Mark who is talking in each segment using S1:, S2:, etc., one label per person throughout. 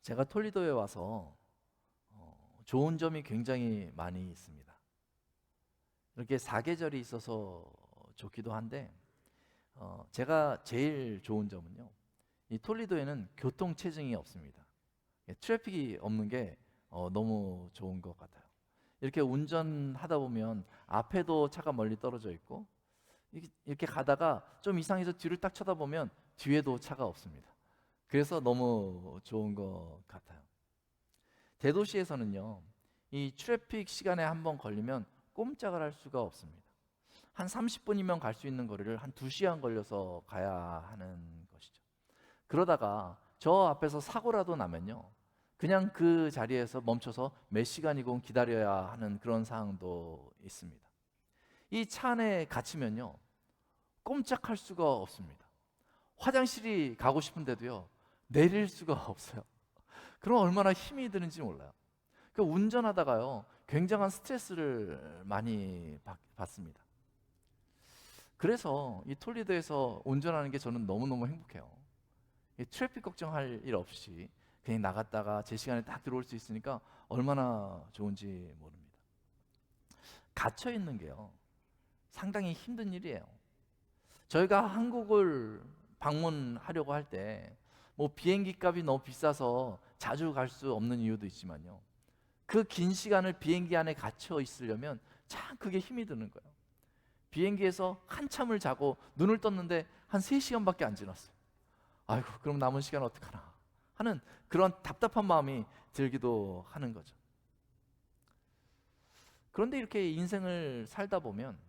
S1: 제가 톨리도에 와서 좋은 점이 굉장히 많이 있습니다. 이렇게 사계절이 있어서 좋기도 한데 제가 제일 좋은 점은요, 이 톨리도에는 교통체증이 없습니다. 트래픽이 없는 게 너무 좋은 것 같아요. 이렇게 운전하다 보면 앞에도 차가 멀리 떨어져 있고, 이렇게 가다가 좀 이상해서 뒤를 딱 쳐다보면 뒤에도 차가 없습니다. 그래서 너무 좋은 것 같아요. 대도시에서는요, 이 트래픽 시간에 한번 걸리면 꼼짝을 할 수가 없습니다. 한 30분이면 갈 수 있는 거리를 한 2시간 걸려서 가야 하는 것이죠. 그러다가 저 앞에서 사고라도 나면요, 그냥 그 자리에서 멈춰서 몇 시간이고 기다려야 하는 그런 상황도 있습니다. 이 차 안에 갇히면요, 꼼짝할 수가 없습니다. 화장실이 가고 싶은데도요, 내릴 수가 없어요. 그럼 얼마나 힘이 드는지 몰라요. 그 운전하다가요, 굉장한 스트레스를 많이 받습니다. 그래서 이 톨리도에서 운전하는 게 저는 너무너무 행복해요. 이 트래픽 걱정할 일 없이 그냥 나갔다가 제 시간에 딱 들어올 수 있으니까 얼마나 좋은지 모릅니다. 갇혀 있는 게요, 상당히 힘든 일이에요. 저희가 한국을 방문하려고 할 때 뭐 비행기 값이 너무 비싸서 자주 갈 수 없는 이유도 있지만요, 그 긴 시간을 비행기 안에 갇혀 있으려면 참 그게 힘이 드는 거예요. 비행기에서 한참을 자고 눈을 떴는데 한 3시간밖에 안 지났어요. 아이고, 그럼 남은 시간 어떡하나 하는 그런 답답한 마음이 들기도 하는 거죠. 그런데 이렇게 인생을 살다 보면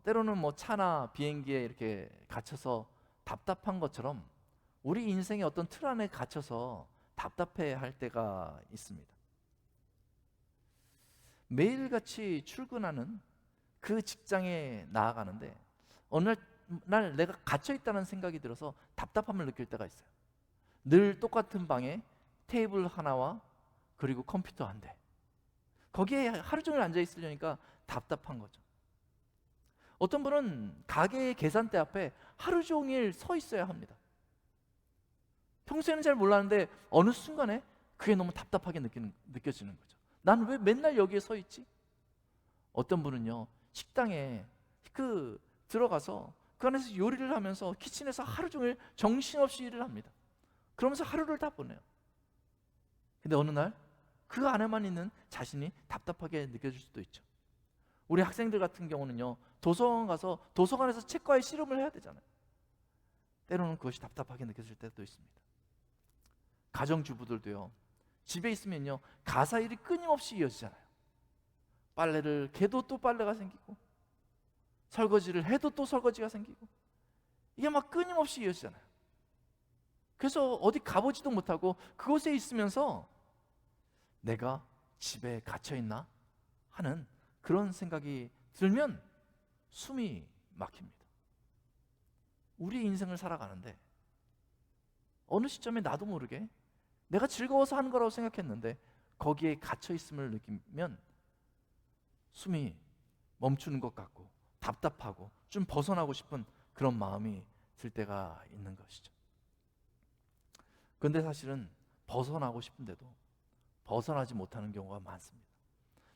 S1: 때로는 뭐 차나 비행기에 이렇게 갇혀서 답답한 것처럼 우리 인생의 어떤 틀 안에 갇혀서 답답해 할 때가 있습니다. 매일같이 출근하는 그 직장에 나아가는데 어느 날 내가 갇혀 있다는 생각이 들어서 답답함을 느낄 때가 있어요. 늘 똑같은 방에 테이블 하나와 그리고 컴퓨터 한 대, 거기에 하루 종일 앉아 있으려니까 답답한 거죠. 어떤 분은 가게의 계산대 앞에 하루 종일 서 있어야 합니다. 평소에는 잘 몰랐는데 어느 순간에 그게 너무 답답하게 느껴지는 거죠. 난 왜 맨날 여기에 서 있지? 어떤 분은요, 식당에 들어가서 그 안에서 요리를 하면서 키친에서 하루 종일 정신없이 일을 합니다. 그러면서 하루를 다 보내요. 근데 어느 날 그 안에만 있는 자신이 답답하게 느껴질 수도 있죠. 우리 학생들 같은 경우는요, 도서관 가서 도서관에서 책과의 씨름을 해야 되잖아요. 때로는 그것이 답답하게 느껴질 때도 있습니다. 가정주부들도요, 집에 있으면요, 가사 일이 끊임없이 이어지잖아요. 빨래를 개도 또 빨래가 생기고, 설거지를 해도 또 설거지가 생기고, 이게 막 끊임없이 이어지잖아요. 그래서 어디 가보지도 못하고 그곳에 있으면서 내가 집에 갇혀있나 하는 그런 생각이 들면 숨이 막힙니다. 우리 인생을 살아가는데 어느 시점에 나도 모르게 내가 즐거워서 하는 거라고 생각했는데 거기에 갇혀있음을 느끼면 숨이 멈추는 것 같고 답답하고 좀 벗어나고 싶은 그런 마음이 들 때가 있는 것이죠. 그런데 사실은 벗어나고 싶은데도 벗어나지 못하는 경우가 많습니다.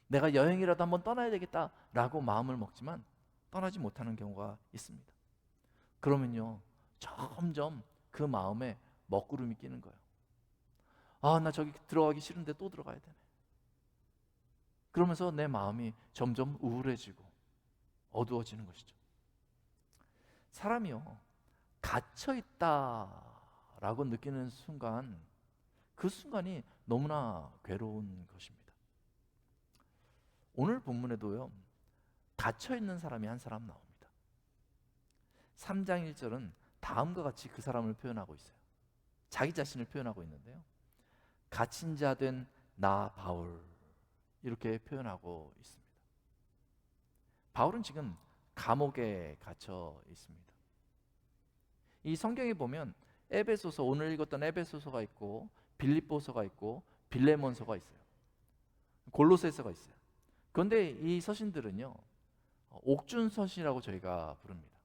S1: 내가 여행이라도 한번 떠나야 되겠다라고 마음을 먹지만 떠나지 못하는 경우가 있습니다. 그러면요, 점점 그 마음에 먹구름이 끼는 거예요. 아, 나 저기 들어가기 싫은데 또 들어가야 되네. 그러면서 내 마음이 점점 우울해지고 어두워지는 것이죠. 사람이요, 갇혀 있다라고 느끼는 순간, 그 순간이 너무나 괴로운 것입니다. 오늘 본문에도요, 갇혀 있는 사람이 한 사람 나옵니다. 3장 1절은 다음과 같이 그 사람을 표현하고 있어요. 자기 자신을 표현하고 있는데요, 갇힌 자 된 나 바울, 이렇게 표현하고 있습니다. 바울은 지금 감옥에 갇혀 있습니다. 이 성경에 보면 에베소서, 오늘 읽었던 에베소서가 있고 빌립보서가 있고 빌레몬서가 있어요. 골로새서가 있어요. 그런데 이 서신들은요, 옥중서신이라고 저희가 부릅니다.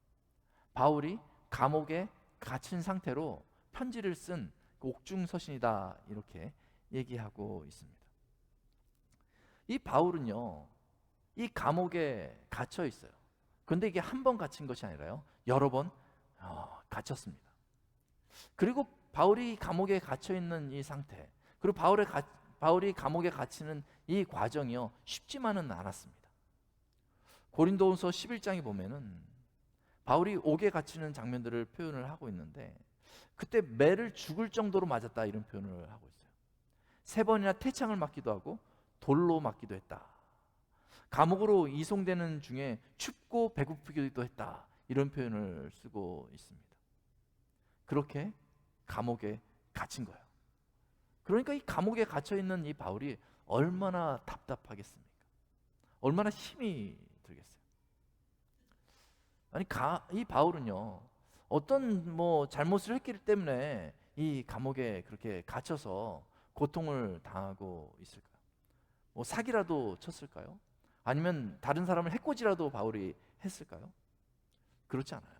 S1: 바울이 감옥에 갇힌 상태로 편지를 쓴 옥중서신이다 이렇게 얘기하고 있습니다. 이 바울은요, 이 감옥에 갇혀 있어요. 그런데 이게 한 번 갇힌 것이 아니라요, 여러 번 갇혔습니다. 그리고 바울이 감옥에 갇혀 있는 이 상태, 그리고 바울이 감옥에 갇히는 이 과정이요, 쉽지만은 않았습니다. 고린도후서 11장에 보면은 바울이 옥에 갇히는 장면들을 표현을 하고 있는데, 그때 매를 죽을 정도로 맞았다 이런 표현을 하고 있어요. 3번이나 태창을 맞기도 하고 돌로 맞기도 했다. 감옥으로 이송되는 중에 춥고 배고프기도 했다 이런 표현을 쓰고 있습니다. 그렇게 감옥에 갇힌 거예요. 그러니까 이 감옥에 갇혀 있는 이 바울이 얼마나 답답하겠습니까? 얼마나 힘이 들겠어요. 아니 이 바울은요, 어떤 잘못을 했기 때문에 이 감옥에 그렇게 갇혀서 고통을 당하고 있을까요? 사기라도 쳤을까요? 아니면 다른 사람을 해코지라도 바울이 했을까요? 그렇지 않아요.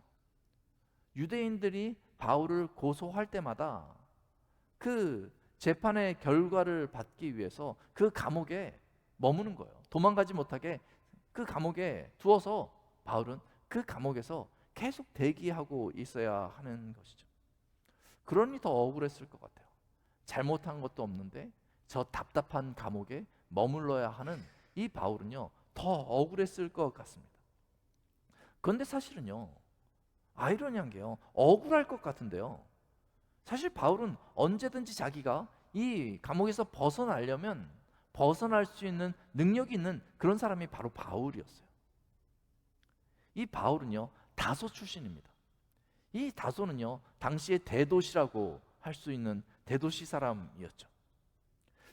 S1: 유대인들이 바울을 고소할 때마다 그 재판의 결과를 받기 위해서 그 감옥에 머무는 거예요. 도망가지 못하게 그 감옥에 두어서 바울은 그 감옥에서 계속 대기하고 있어야 하는 것이죠. 그러니 더 억울했을 것 같아요. 잘못한 것도 없는데 저 답답한 감옥에 머물러야 하는 이 바울은요, 더 억울했을 것 같습니다. 그런데 사실은요, 아이러니한 게요, 억울할 것 같은데요, 사실 바울은 언제든지 자기가 이 감옥에서 벗어나려면 벗어날 수 있는 능력이 있는 그런 사람이 바로 바울이었어요. 이 바울은요, 다소 출신입니다. 이 다소는요, 당시의 대도시라고 할 수 있는 대도시 사람이었죠.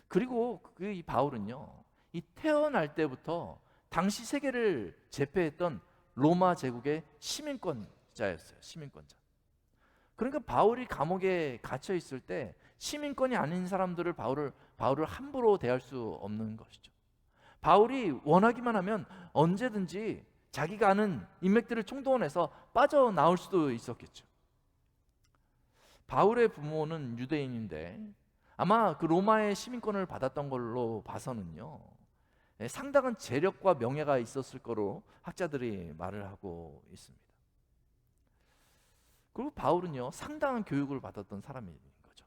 S1: 그리고 이 바울은요, 이 태어날 때부터 당시 세계를 제패했던 로마 제국의 시민권자였어요. 시민권자. 그러니까 바울이 감옥에 갇혀 있을 때 시민권이 아닌 사람들을 바울을 함부로 대할 수 없는 것이죠. 바울이 원하기만 하면 언제든지 자기가 아는 인맥들을 총동원해서 빠져나올 수도 있었겠죠. 바울의 부모는 유대인인데 아마 그 로마의 시민권을 받았던 걸로 봐서는요, 상당한 재력과 명예가 있었을 거로 학자들이 말을 하고 있습니다. 그리고 바울은요, 상당한 교육을 받았던 사람인 거죠.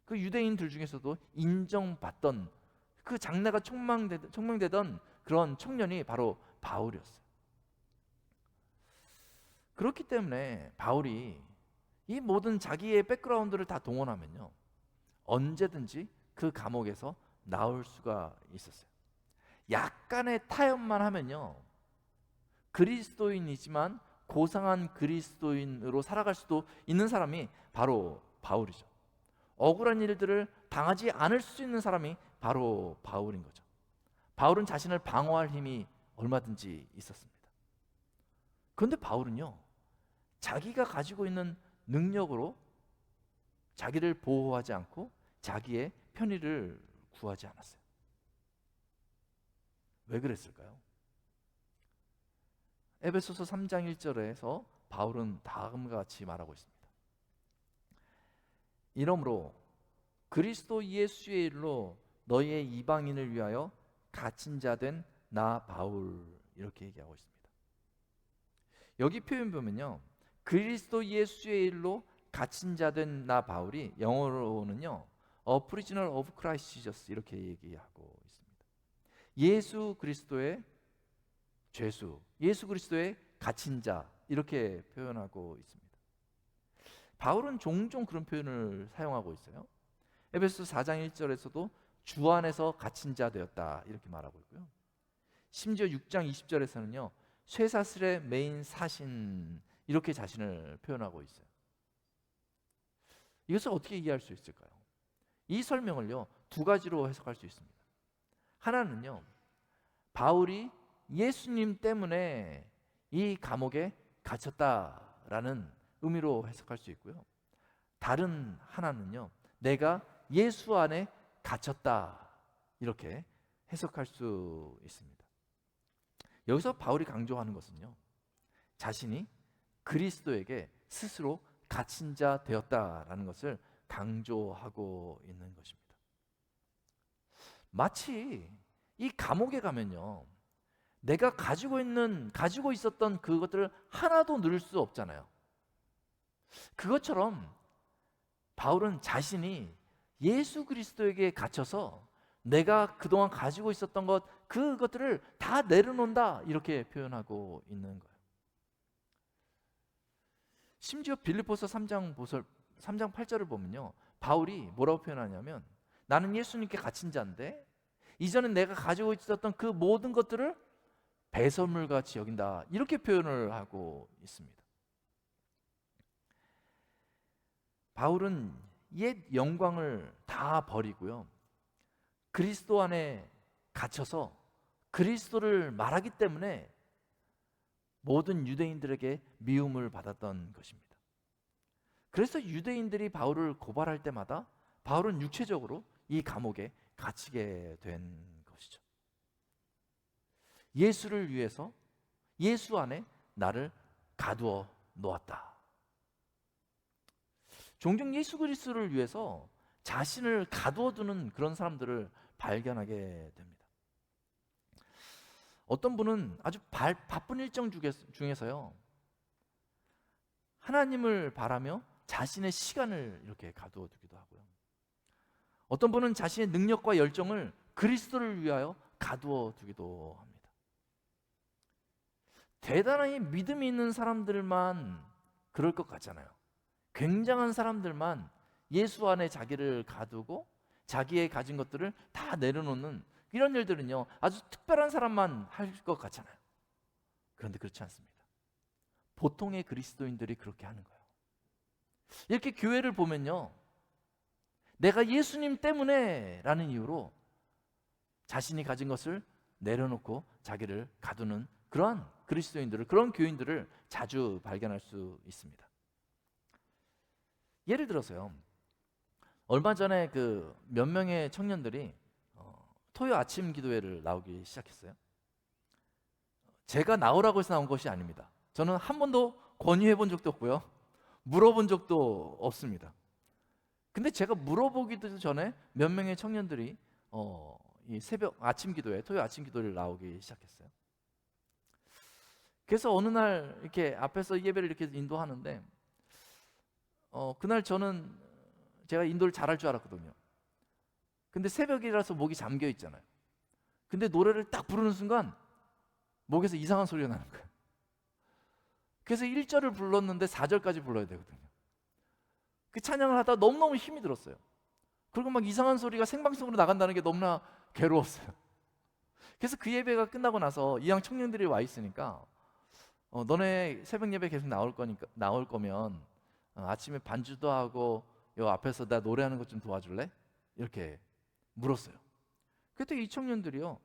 S1: 그 유대인들 중에서도 인정받던 그 장래가 촉망되던 그런 청년이 바로 바울이었어요. 그렇기 때문에 바울이 이 모든 자기의 백그라운드를 다 동원하면요, 언제든지 그 감옥에서 나올 수가 있었어요. 약간의 타협만 하면요, 그리스도인이지만 고상한 그리스도인으로 살아갈 수도 있는 사람이 바로 바울이죠. 억울한 일들을 당하지 않을 수 있는 사람이 바로 바울인 거죠. 바울은 자신을 방어할 힘이 얼마든지 있었습니다. 그런데 바울은요, 자기가 가지고 있는 능력으로 자기를 보호하지 않고 자기의 편의를 구하지 않았어요. 왜 그랬을까요? 에베소서 3장 1절에서 바울은 다음과 같이 말하고 있습니다. 이러므로 그리스도 예수의 일로 너희의 이방인을 위하여 갇힌 자 된 나 바울, 이렇게 얘기하고 있습니다. 여기 표현 보면요, 그리스도 예수의 일로 갇힌 자 된 나 바울이 영어로는요, A prisoner of Christ Jesus 이렇게 얘기하고 있습니다. 예수 그리스도의 죄수, 예수 그리스도의 갇힌 자 이렇게 표현하고 있습니다. 바울은 종종 그런 표현을 사용하고 있어요. 에베소서 4장 1절에서도 주 안에서 갇힌 자 되었다 이렇게 말하고 있고요. 심지어 6장 20절에서는요, 쇠사슬에 매인 사신 이렇게 자신을 표현하고 있어요. 이것을 어떻게 이해할 수 있을까요? 이 설명을요, 두 가지로 해석할 수 있습니다. 하나는요, 바울이 예수님 때문에 이 감옥에 갇혔다라는 의미로 해석할 수 있고요. 다른 하나는요, 내가 예수 안에 갇혔다 이렇게 해석할 수 있습니다. 여기서 바울이 강조하는 것은요, 자신이 그리스도에게 스스로 갇힌 자 되었다라는 것을 강조하고 있는 것입니다. 마치 이 감옥에 가면요, 내가 가지고 있었던 그것들을 하나도 넣을 수 없잖아요. 그것처럼 바울은 자신이 예수 그리스도에게 갇혀서 내가 그동안 가지고 있었던 그것들을 다 내려놓는다, 이렇게 표현하고 있는 거예요. 심지어 빌립보서 3장 8절을 보면요, 바울이 뭐라고 표현하냐면, 나는 예수님께 갇힌 자인데 이전에 내가 가지고 있었던 그 모든 것들을 배설물같이 여긴다, 이렇게 표현을 하고 있습니다. 바울은 옛 영광을 다 버리고요, 그리스도 안에 갇혀서 그리스도를 말하기 때문에 모든 유대인들에게 미움을 받았던 것입니다. 그래서 유대인들이 바울을 고발할 때마다 바울은 육체적으로 이 감옥에 갇히게 된 것이죠. 예수를 위해서 예수 안에 나를 가두어 놓았다. 종종 예수 그리스도를 위해서 자신을 가두어 두는 그런 사람들을 발견하게 됩니다. 어떤 분은 아주 바쁜 일정 중에서요, 하나님을 바라며 자신의 시간을 이렇게 가두어 두기도 하고요, 어떤 분은 자신의 능력과 열정을 그리스도를 위하여 가두어 두기도 합니다. 대단히 믿음이 있는 사람들만 그럴 것 같잖아요. 굉장한 사람들만 예수 안에 자기를 가두고 자기의 가진 것들을 다 내려놓는 이런 일들은요, 아주 특별한 사람만 할 것 같잖아요. 그런데 그렇지 않습니다. 보통의 그리스도인들이 그렇게 하는 거예요. 이렇게 교회를 보면요, 내가 예수님 때문에 라는 이유로 자신이 가진 것을 내려놓고 자기를 가두는 그런 그리스도인들을, 그런 교인들을 자주 발견할 수 있습니다. 예를 들어서요, 얼마 전에 몇 명의 청년들이 토요 아침 기도회를 나오기 시작했어요. 제가 나오라고 해서 나온 것이 아닙니다. 저는 한 번도 권유해 본 적도 없고요, 물어본 적도 없습니다. 근데 제가 물어보기도 전에 몇 명의 청년들이 이 새벽 아침 기도회, 토요 아침 기도를 나오기 시작했어요. 그래서 어느 날 이렇게 앞에서 예배를 이렇게 인도하는데, 그날 제가 인도를 잘할 줄 알았거든요. 근데 새벽이라서 목이 잠겨 있잖아요. 근데 노래를 딱 부르는 순간 목에서 이상한 소리가 나는 거예요. 그래서 1절을 불렀는데 4절까지 불러야 되거든요. 그 찬양을 하다 너무너무 힘이 들었어요. 그리고 막 이상한 소리가 생방송으로 나간다는 게 너무나 괴로웠어요. 그래서 그 예배가 끝나고 나서 이왕 청년들이 와 있으니까 너네 새벽 예배 계속 나올 거면 아침에 반주도 하고 요 앞에서 나 노래하는 것 좀 도와줄래? 이렇게 물었어요. 그때 이 청년들이요,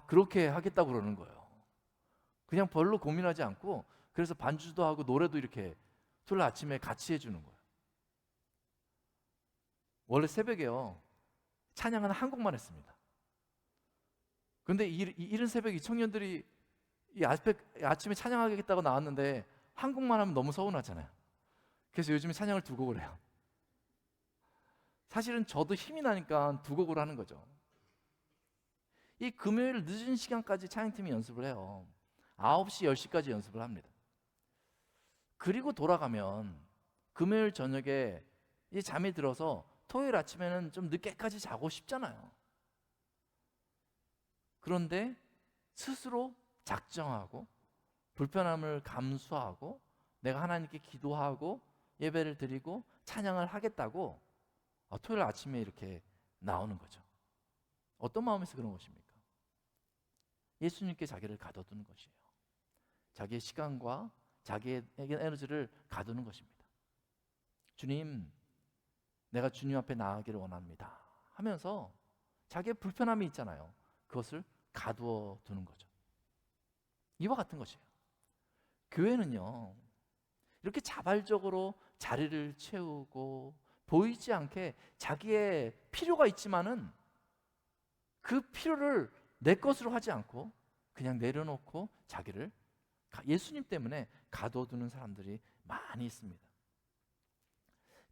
S1: 그렇게 하겠다고 그러는 거예요. 그냥 별로 고민하지 않고, 그래서 반주도 하고 노래도 이렇게 토요일 아침에 같이 해주는 거예요. 원래 새벽에요, 찬양은 한국만 했습니다. 그런데 이른 새벽에 이 청년들이 아침에 찬양하겠다고 나왔는데 한국만 하면 너무 서운하잖아요. 그래서 요즘에 찬양을 두 곡을 해요. 사실은 저도 힘이 나니까 두 곡을 하는 거죠. 이 금요일 늦은 시간까지 찬양팀이 연습을 해요. 9시, 10시까지 연습을 합니다. 그리고 돌아가면 금요일 저녁에 이 잠이 들어서 토요일 아침에는 좀 늦게까지 자고 싶잖아요. 그런데 스스로 작정하고 불편함을 감수하고 내가 하나님께 기도하고 예배를 드리고 찬양을 하겠다고 토요일 아침에 이렇게 나오는 거죠. 어떤 마음에서 그런 것입니까? 예수님께 자기를 가둬두는 것이에요. 자기의 시간과 자기의 에너지를 가두는 것입니다. 주님, 내가 주님 앞에 나아가기를 원합니다 하면서 자기의 불편함이 있잖아요. 그것을 가두어 두는 거죠. 이와 같은 것이에요. 교회는요, 이렇게 자발적으로 자리를 채우고 보이지 않게 자기의 필요가 있지만은 그 필요를 내 것으로 하지 않고 그냥 내려놓고 자기를 예수님 때문에 가둬두는 사람들이 많이 있습니다.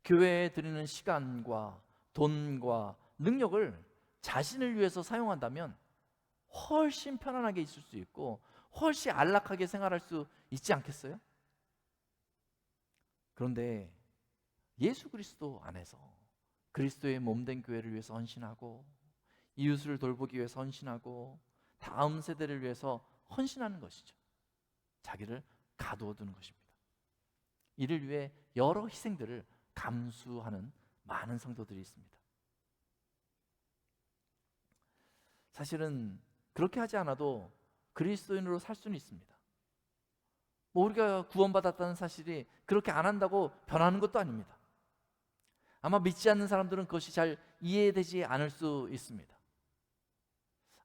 S1: 교회에 드리는 시간과 돈과 능력을 자신을 위해서 사용한다면 훨씬 편안하게 있을 수 있고 훨씬 안락하게 생활할 수 있지 않겠어요? 그런데 예수 그리스도 안에서 그리스도의 몸된 교회를 위해서 헌신하고 이웃을 돌보기 위해서 헌신하고 다음 세대를 위해서 헌신하는 것이죠. 자기를 가두어두는 것입니다. 이를 위해 여러 희생들을 감수하는 많은 성도들이 있습니다. 사실은 그렇게 하지 않아도 그리스도인으로 살 수는 있습니다. 우리가 구원받았다는 사실이 그렇게 안 한다고 변하는 것도 아닙니다. 아마 믿지 않는 사람들은 그것이 잘 이해되지 않을 수 있습니다.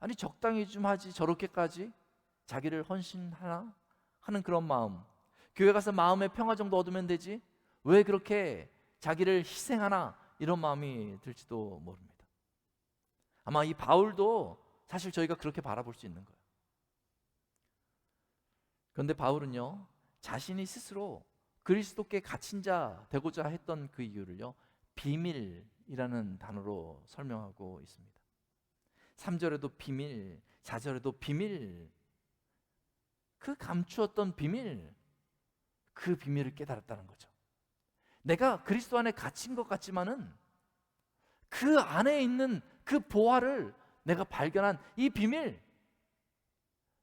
S1: 아니, 적당히 좀 하지 저렇게까지 자기를 헌신하나 하는 그런 마음, 교회 가서 마음의 평화 정도 얻으면 되지 왜 그렇게 자기를 희생하나 이런 마음이 들지도 모릅니다. 아마 이 바울도 사실 저희가 그렇게 바라볼 수 있는 거예요. 그런데 바울은요, 자신이 스스로 그리스도께 갇힌 자 되고자 했던 그 이유를요, 비밀이라는 단어로 설명하고 있습니다. 3절에도 비밀, 4절에도 비밀, 그 감추었던 비밀, 그 비밀을 깨달았다는 거죠. 내가 그리스도 안에 갇힌 것 같지만은 그 안에 있는 그 보화를 내가 발견한 이 비밀,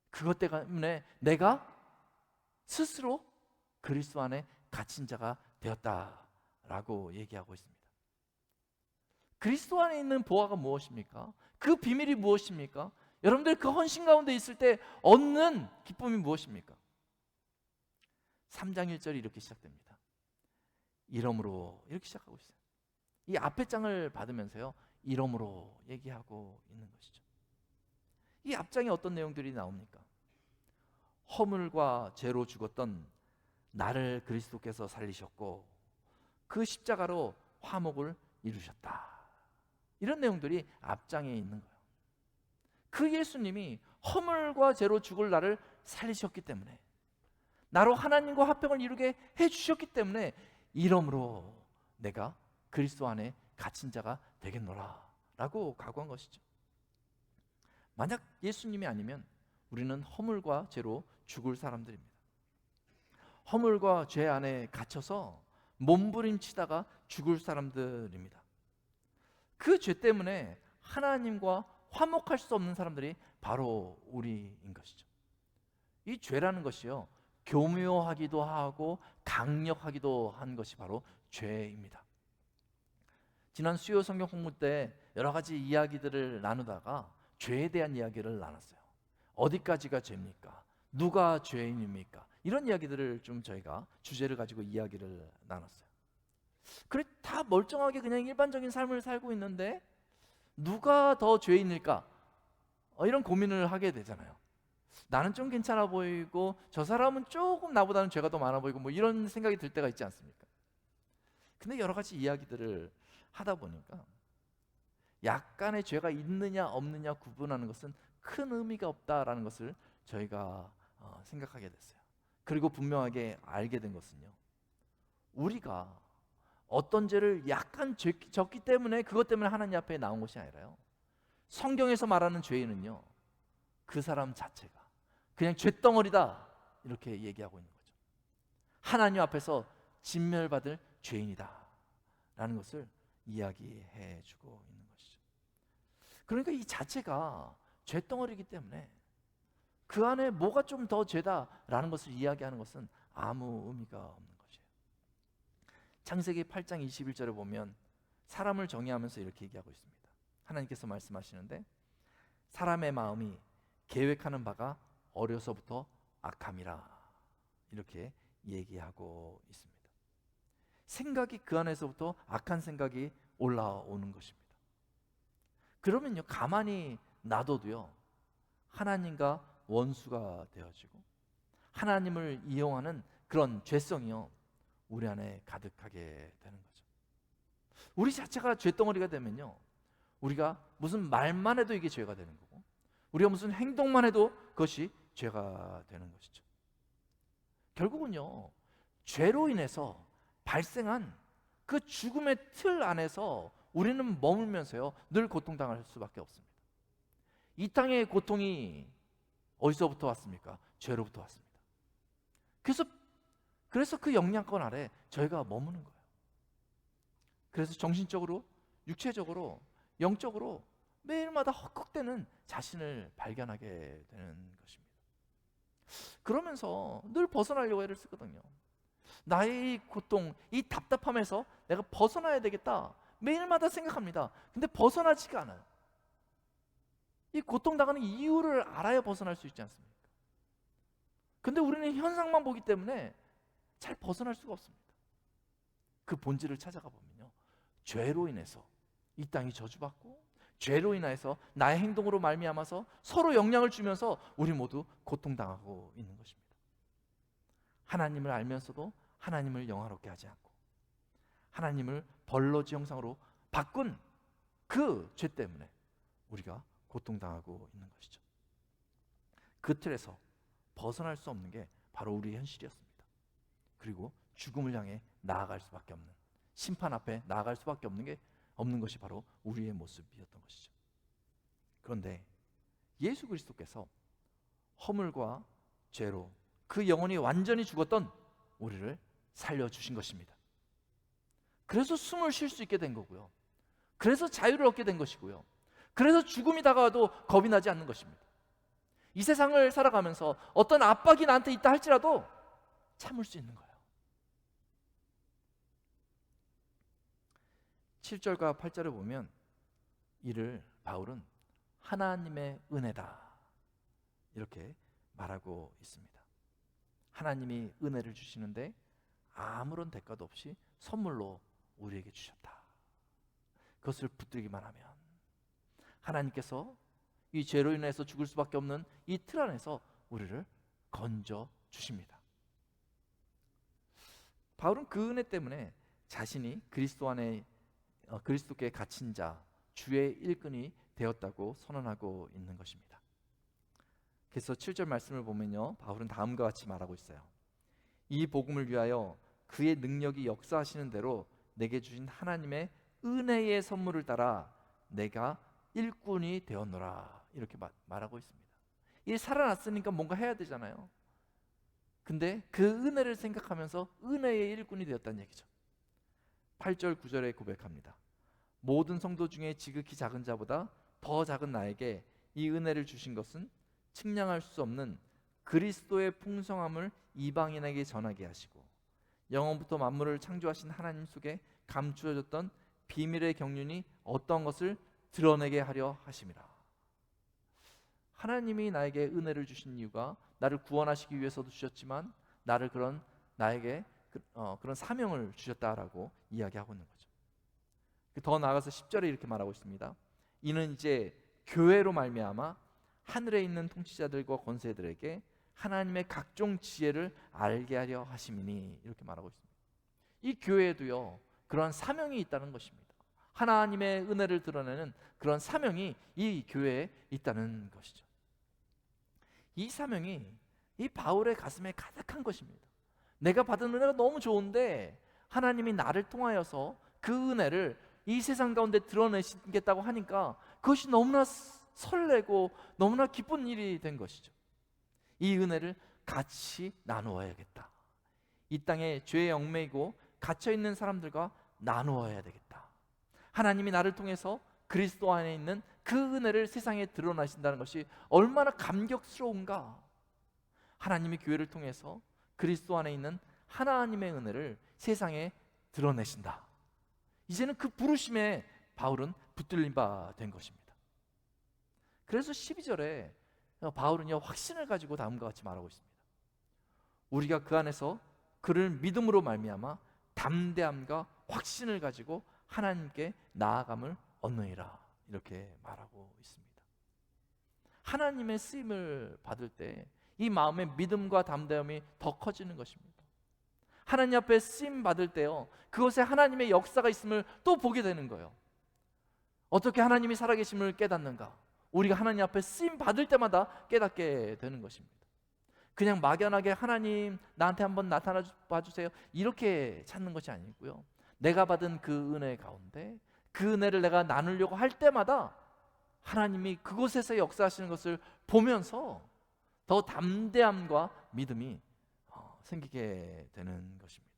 S1: 그것 때문에 내가 스스로 그리스도 안에 갇힌 자가 되었다라고 얘기하고 있습니다. 그리스도 안에 있는 보화가 무엇입니까? 그 비밀이 무엇입니까? 여러분들 그 헌신 가운데 있을 때 얻는 기쁨이 무엇입니까? 3장 1절이 이렇게 시작됩니다. 이러므로 이렇게 시작하고 있어요. 이 앞에 장을 받으면서요, 이러므로 얘기하고 있는 것이죠. 이 앞장에 어떤 내용들이 나옵니까? 허물과 죄로 죽었던 나를 그리스도께서 살리셨고 그 십자가로 화목을 이루셨다. 이런 내용들이 앞장에 있는 거예요. 그 예수님이 허물과 죄로 죽을 나를 살리셨기 때문에, 나로 하나님과 화평을 이루게 해주셨기 때문에, 이러므로 내가 그리스도 안에 갇힌 자가 되겠노라 라고 각오한 것이죠. 만약 예수님이 아니면 우리는 허물과 죄로 죽을 사람들입니다. 허물과 죄 안에 갇혀서 몸부림치다가 죽을 사람들입니다. 그 죄 때문에 하나님과 화목할 수 없는 사람들이 바로 우리인 것이죠. 이 죄라는 것이요, 교묘하기도 하고 강력하기도 한 것이 바로 죄입니다. 지난 수요 성경 공부 때 여러 가지 이야기들을 나누다가 죄에 대한 이야기를 나눴어요. 어디까지가 죄입니까? 누가 죄인입니까? 이런 이야기들을 좀 저희가 주제를 가지고 이야기를 나눴어요. 그래, 다 멀쩡하게 그냥 일반적인 삶을 살고 있는데 누가 더 죄인일까? 이런 고민을 하게 되잖아요. 나는 좀 괜찮아 보이고 저 사람은 조금 나보다는 죄가 더 많아 보이고 뭐 이런 생각이 들 때가 있지 않습니까? 근데 여러 가지 이야기들을 하다 보니까 약간의 죄가 있느냐 없느냐 구분하는 것은 큰 의미가 없다라는 것을 저희가 생각하게 됐어요. 그리고 분명하게 알게 된 것은요, 우리가 어떤 죄를 약간 졌기 때문에 그것 때문에 하나님 앞에 나온 것이 아니라요, 성경에서 말하는 죄인은요, 그 사람 자체가 그냥 죄덩어리다 이렇게 얘기하고 있는 거죠. 하나님 앞에서 진멸받을 죄인이다 라는 것을 이야기해 주고 있는 것이죠. 그러니까 이 자체가 죄덩어리이기 때문에 그 안에 뭐가 좀 더 죄다라는 것을 이야기하는 것은 아무 의미가 없는 것이에요. 창세기 8장 21절에 보면 사람을 정의하면서 이렇게 얘기하고 있습니다. 하나님께서 말씀하시는데, 사람의 마음이 계획하는 바가 어려서부터 악함이라, 이렇게 얘기하고 있습니다. 생각이 그 안에서부터 악한 생각이 올라오는 것입니다. 그러면요, 가만히 놔둬도요, 하나님과 원수가 되어지고 하나님을 이용하는 그런 죄성이요, 우리 안에 가득하게 되는 거죠. 우리 자체가 죄덩어리가 되면요, 우리가 무슨 말만 해도 이게 죄가 되는 거고, 우리가 무슨 행동만 해도 그것이 죄가 되는 것이죠. 결국은요, 죄로 인해서 발생한 그 죽음의 틀 안에서 우리는 머물면서요 늘 고통당할 수밖에 없습니다. 이 땅의 고통이 어디서부터 왔습니까? 죄로부터 왔습니다. 그래서 그 영향권 아래 저희가 머무는 거예요. 그래서 정신적으로, 육체적으로, 영적으로 매일마다 헛극대는 자신을 발견하게 되는 것입니다. 그러면서 늘 벗어나려고 애를 쓰거든요. 나의 이 고통, 이 답답함에서 내가 벗어나야 되겠다 매일마다 생각합니다. 근데 벗어나지가 않아요. 이 고통당하는 이유를 알아야 벗어날 수 있지 않습니까? 근데 우리는 현상만 보기 때문에 잘 벗어날 수가 없습니다. 그 본질을 찾아가 보면요, 죄로 인해서 이 땅이 저주받고, 죄로 인해서 나의 행동으로 말미암아서 서로 영향을 주면서 우리 모두 고통당하고 있는 것입니다. 하나님을 알면서도 하나님을 영화롭게 하지 않고 하나님을 벌러지 형상으로 바꾼 그 죄 때문에 우리가 고통당하고 있는 것이죠. 그 틀에서 벗어날 수 없는 게 바로 우리의 현실이었습니다. 그리고 죽음을 향해 나아갈 수밖에 없는, 심판 앞에 나아갈 수밖에 없는 것이 바로 우리의 모습이었던 것이죠. 그런데 예수 그리스도께서 허물과 죄로 그 영혼이 완전히 죽었던 우리를 살려주신 것입니다. 그래서 숨을 쉴 수 있게 된 거고요, 그래서 자유를 얻게 된 것이고요, 그래서 죽음이 다가와도 겁이 나지 않는 것입니다. 이 세상을 살아가면서 어떤 압박이 나한테 있다 할지라도 참을 수 있는 거예요. 7절과 8절을 보면 이를 바울은 하나님의 은혜다 이렇게 말하고 있습니다. 하나님이 은혜를 주시는데 아무런 대가도 없이 선물로 우리에게 주셨다. 그것을 붙들기만 하면 하나님께서 이 죄로 인해서 죽을 수밖에 없는 이 틀 안에서 우리를 건져 주십니다. 바울은 그 은혜 때문에 자신이 그리스도 안에 그리스도께 갇힌 자, 주의 일꾼이 되었다고 선언하고 있는 것입니다. 그래서 7절 말씀을 보면요, 바울은 다음과 같이 말하고 있어요. 이 복음을 위하여 그의 능력이 역사하시는 대로 내게 주신 하나님의 은혜의 선물을 따라 내가 일꾼이 되었노라 이렇게 말하고 있습니다. 이 살아났으니까 뭔가 해야 되잖아요. 근데 그 은혜를 생각하면서 은혜의 일꾼이 되었다는 얘기죠. 8절 9절에 고백합니다. 모든 성도 중에 지극히 작은 자보다 더 작은 나에게 이 은혜를 주신 것은 측량할 수 없는 그리스도의 풍성함을 이방인에게 전하게 하시고 영원부터 만물을 창조하신 하나님 속에 감추어졌던 비밀의 경륜이 어떤 것을 드러내게 하려 하심이라. 하나님이 나에게 은혜를 주신 이유가 나를 구원하시기 위해서도 주셨지만 나를 나에게 그런 사명을 주셨다라고 이야기하고 있는 거죠. 더 나아가서 10절에 이렇게 말하고 있습니다. 이는 이제 교회로 말미암아 하늘에 있는 통치자들과 권세들에게 하나님의 각종 지혜를 알게 하려 하심이니 이렇게 말하고 있습니다. 이 교회에도요 그러한 사명이 있다는 것입니다. 하나님의 은혜를 드러내는 그런 사명이 이 교회에 있다는 것이죠. 이 사명이 이 바울의 가슴에 가득한 것입니다. 내가 받은 은혜가 너무 좋은데 하나님이 나를 통하여서 그 은혜를 이 세상 가운데 드러내시겠다고 하니까 그것이 너무나 설레고 너무나 기쁜 일이 된 것이죠. 이 은혜를 같이 나누어야겠다. 이 땅에 죄에 얽매이고 갇혀있는 사람들과 나누어야 되겠다. 하나님이 나를 통해서 그리스도 안에 있는 그 은혜를 세상에 드러나신다는 것이 얼마나 감격스러운가. 하나님이 교회를 통해서 그리스도 안에 있는 하나님의 은혜를 세상에 드러내신다. 이제는 그 부르심에 바울은 붙들린 바 된 것입니다. 그래서 12절에 바울은요 확신을 가지고 다음과 같이 말하고 있습니다. 우리가 그 안에서 그를 믿음으로 말미암아 담대함과 확신을 가지고 하나님께 나아감을 얻느니라 이렇게 말하고 있습니다. 하나님의 쓰임을 받을 때 이 마음의 믿음과 담대함이 더 커지는 것입니다. 하나님 앞에 쓰임 받을 때요 그것에 하나님의 역사가 있음을 또 보게 되는 거예요. 어떻게 하나님이 살아계심을 깨닫는가? 우리가 하나님 앞에 쓰임 받을 때마다 깨닫게 되는 것입니다. 그냥 막연하게 하나님 나한테 한번 나타나 봐주세요 이렇게 찾는 것이 아니고요, 내가 받은 그 은혜 가운데 그 은혜를 내가 나누려고 할 때마다 하나님이 그곳에서 역사하시는 것을 보면서 더 담대함과 믿음이 생기게 되는 것입니다.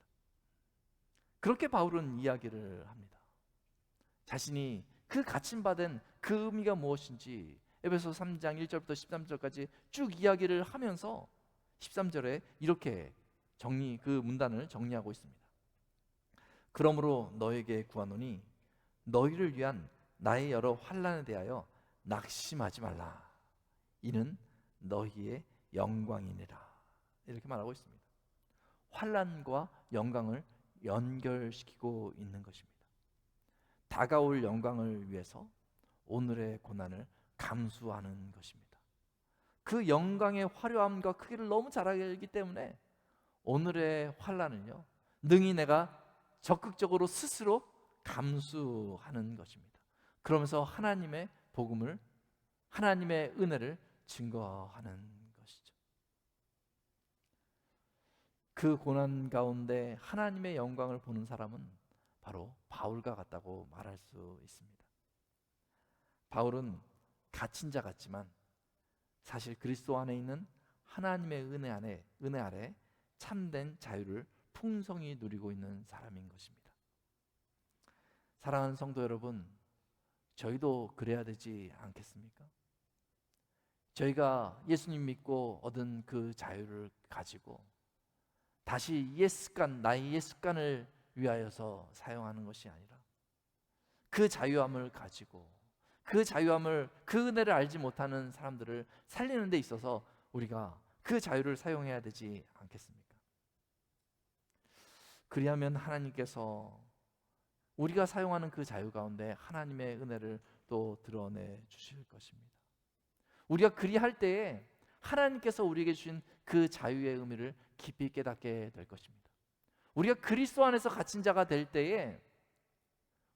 S1: 그렇게 바울은 이야기를 합니다. 자신이 그 갇힘받은 그 의미가 무엇인지 에베소 3장 1절부터 13절까지 쭉 이야기를 하면서 13절에 이렇게 그 문단을 정리하고 있습니다. 그러므로 너에게 구하노니 너희를 위한 나의 여러 환난에 대하여 낙심하지 말라. 이는 너희의 영광이니라. 이렇게 말하고 있습니다. 환난과 영광을 연결시키고 있는 것입니다. 다가올 영광을 위해서 오늘의 고난을 감수하는 것입니다. 그 영광의 화려함과 크기를 너무 잘 알기 때문에 오늘의 환난은요, 능히 내가 적극적으로 스스로 감수하는 것입니다. 그러면서 하나님의 복음을, 하나님의 은혜를 증거하는 것이죠. 그 고난 가운데 하나님의 영광을 보는 사람은 바로 바울과 같다고 말할 수 있습니다. 바울은 갇힌 자 같지만 사실 그리스도 안에 있는 하나님의 은혜 아래 참된 자유를 풍성히 누리고 있는 사람인 것입니다. 사랑하는 성도 여러분, 저희도 그래야 되지 않겠습니까? 저희가 예수님 믿고 얻은 그 자유를 가지고 다시 나의 옛 습관을 위하여서 사용하는 것이 아니라 그 자유함을 가지고 그 은혜를 알지 못하는 사람들을 살리는 데 있어서 우리가 그 자유를 사용해야 되지 않겠습니까? 그리하면 하나님께서 우리가 사용하는 그 자유 가운데 하나님의 은혜를 또 드러내 주실 것입니다. 우리가 그리할 때에 하나님께서 우리에게 주신 그 자유의 의미를 깊이 깨닫게 될 것입니다. 우리가 그리스도 안에서 갇힌 자가 될 때에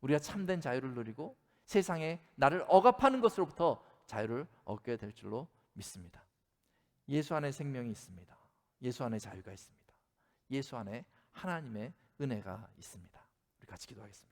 S1: 우리가 참된 자유를 누리고 세상에 나를 억압하는 것으로부터 자유를 얻게 될 줄로 믿습니다. 예수 안에 생명이 있습니다. 예수 안에 자유가 있습니다. 예수 안에 하나님의 은혜가 있습니다. 우리 같이 기도하겠습니다.